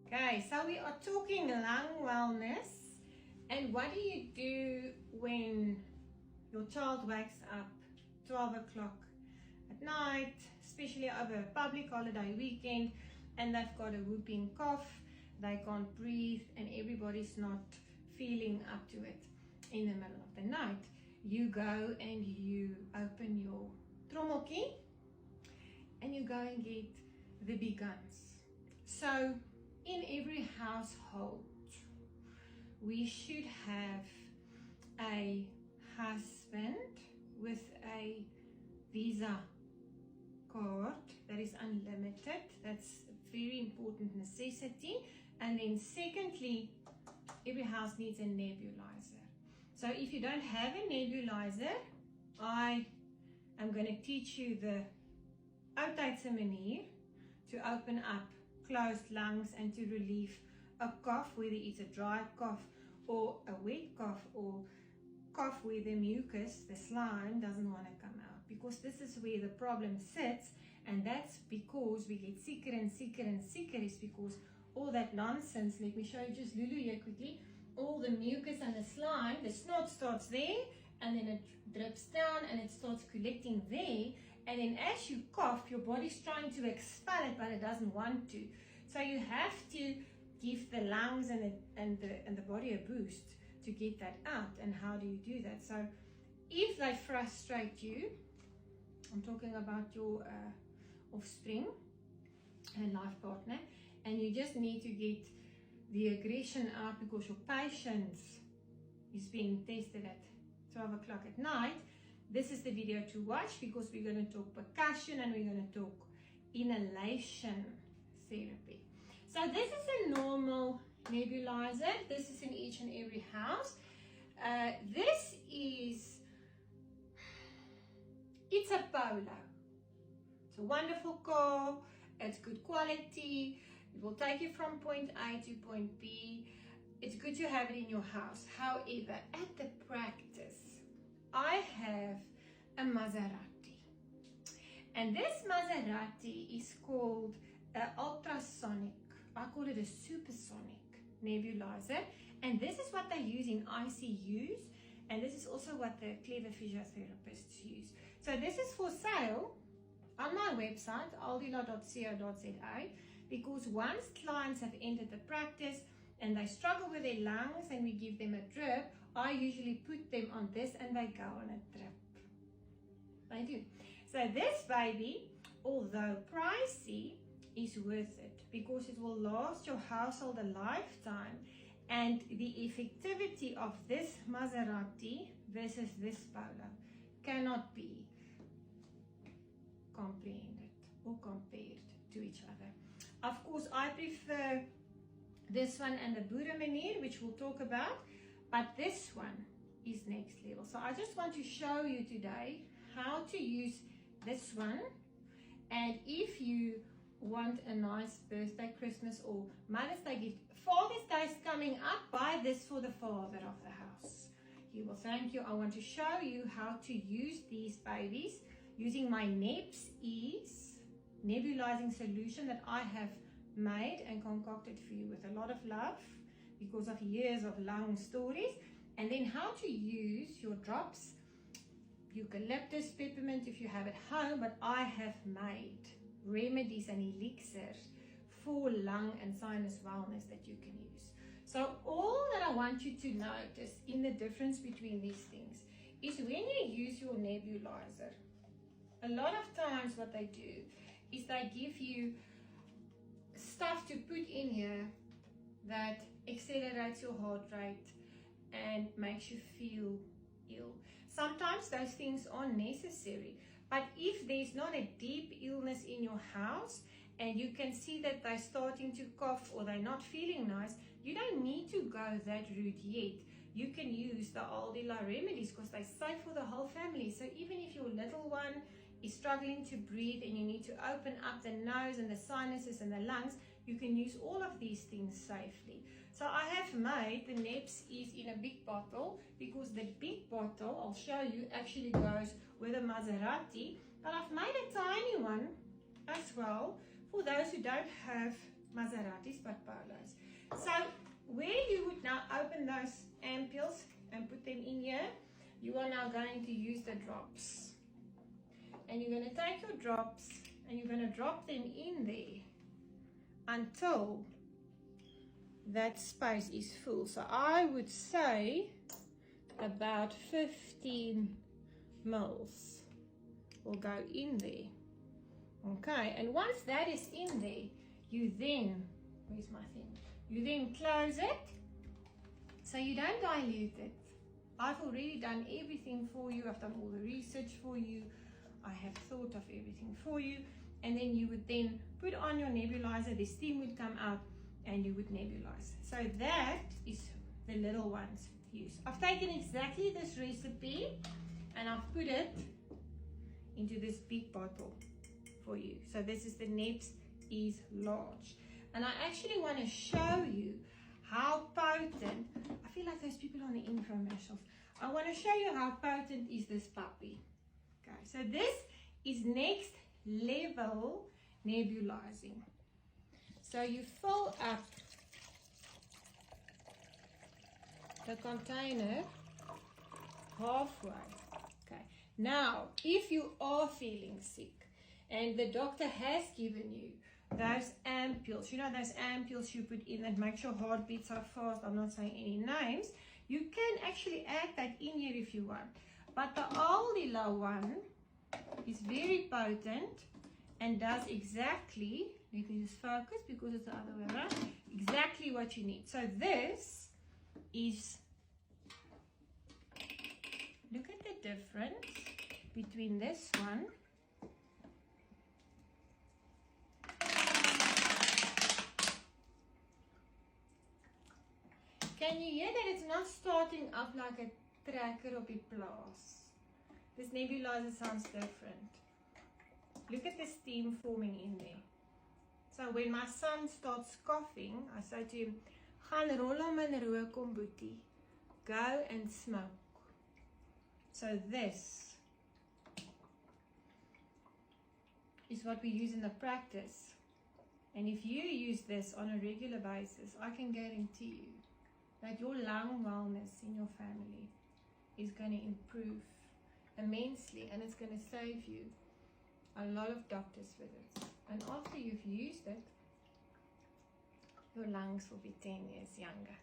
Okay, so we are talking lung wellness, and what do you do when your child wakes up 12 o'clock at night, especially over a public holiday weekend, and they've got a whooping cough, they can't breathe, and everybody's not feeling up to it in the middle of the night? You go and you open your trommeltjie and you go and get the big guns. So in every household, we should have a husband with a Visa card that is unlimited. That's a very important necessity. And then secondly, every house needs a nebulizer. So if you don't have a nebulizer, I am going to teach you the altydse manier to open up closed lungs and to relieve a cough, whether it's a dry cough or a wet cough, or cough where the mucus, the slime, doesn't want to come out, because this is where the problem sits. And that's because we get sicker and sicker and sicker, is because all that nonsense, let me show you just Lulu here quickly, all the mucus and the slime, the snot starts there and then it drips down and it starts collecting there, and then as you cough, your body's trying to expel it, but it doesn't want to. So you have to give the lungs and the body a boost to get that out. And how do you do that? So if they frustrate you, I'm talking about your offspring and life partner, and you just need to get the aggression out because your patience is being tested at 12 o'clock at night, this is the video to watch, because we're going to talk percussion and we're going to talk inhalation therapy. So this is a normal nebulizer. This is in each and every house. It's a Polo. It's a wonderful car. It's good quality. It will take you from point A to point B. It's good to have it in your house. However, at the practice, I have a Maserati. And this Maserati is called an ultrasonic, I call it a supersonic nebulizer. And this is what they use in ICUs. And this is also what the clever physiotherapists use. So this is for sale on my website, aldila.co.za, because once clients have entered the practice and they struggle with their lungs and we give them a drip, I usually put them on this and they go on a drip. They do. So this baby, although pricey, is worth it, because it will last your household a lifetime. And the effectivity of this Maserati versus this Polo cannot be comprehended or compared to each other. Of course, I prefer this one and the Boere manier, which we'll talk about, but this one is next level. So I just want to show you today how to use this one. And if you want a nice birthday, Christmas, or Mother's Day gift, Father's Day is coming up, buy this for the father of the house. He will thank you. I want to show you how to use these babies using my Neb's nebulizing solution that I have made and concocted for you with a lot of love because of years of lung stories. And then how to use your drops, eucalyptus, peppermint if you have at home, but I have made remedies and elixirs for lung and sinus wellness that you can use. So all that I want you to notice in the difference between these things is when you use your nebulizer, a lot of times what they do is they give you stuff to put in here that accelerates your heart rate and makes you feel ill. Sometimes those things are necessary, but if there's not a deep illness in your house and you can see that they're starting to cough or they're not feeling nice, you don't need to go that route yet. You can use the Aldila remedies because they're safe for the whole family. So even if your little one is struggling to breathe and you need to open up the nose and the sinuses and the lungs, you can use all of these things safely. So I have made the Nebs is in a big bottle because the big bottle, I'll show you, actually goes with a Maserati. But I've made a tiny one as well for those who don't have Maseratis, but polos. So where you would now open those ampules and put them in here, you are now going to use the drops. And you're going to take your drops and you're going to drop them in there until that space is full. So I would say about 15 mils will go in there. Okay, and once that is in there, you then, where's my thing? You then close it so you don't dilute it. I've already done everything for you. I've done all the research for you. I have thought of everything for you. And then you would then put on your nebulizer, the steam would come out and you would nebulize. So that is the little ones used. I've taken exactly this recipe and I've put it into this big bottle for you. So this is the Nebs is large. And I actually want to show you how potent, I feel like those people on the infomercials. I want to show you how potent is this puppy. Okay, so this is next level nebulizing. So you fill up the container halfway. Okay, now if you are feeling sick and the doctor has given you those ampules, you know those ampules you put in that makes your heart beat so fast, I'm not saying any names, you can actually add that in here if you want. But the Aldila one is very potent and does exactly, let me just focus because it's the other way around, exactly what you need. So this is, look at the difference between this one Can you hear that it's not starting up like a tracker op die plaas? This nebulizer sounds different. Look at the steam forming in there. So when my son starts coughing, I say to him, gaan rol hom in rook om boetie. Go and smoke. So this is what we use in the practice. And if you use this on a regular basis, I can guarantee you that your lung wellness in your family is going to improve immensely, and it's going to save you a lot of doctor's visits. And after you've used it, your lungs will be 10 years younger.